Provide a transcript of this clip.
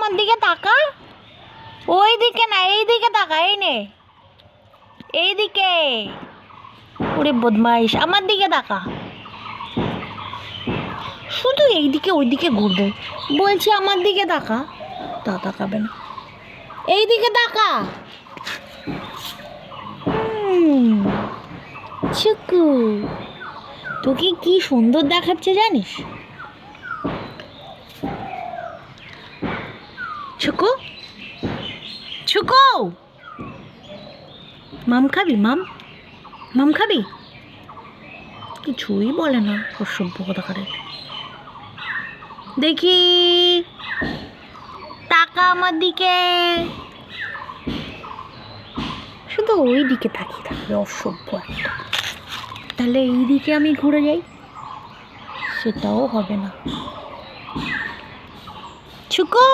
আমার দিকে তাকা। ওই দিকে না, এই দিকে তাকা। এই নে, এই দিকে। ওরে বদমাইশ, আমার দিকে তাকা। শুধু এই দিকে ওই দিকে ঘুরবে। বলছি আমার দিকে তাকা। তা তাকাবে না। এই দিকে তাকা। চুকু, তোকে কি সুন্দর দেখাচ্ছে জানিস? চুকু, চুকু, মাম খাবি? মাম মাম খাবি? কিছুই বলে না, অসভ্য কথা করে। দেখি, তাকা আমার দিকে। শুধু ওই দিকে তাকিয়ে থাকবে, অসভ্য একটা। তাহলে এই দিকে আমি ঘুরে যাই, সেটাও হবে না। চুকু।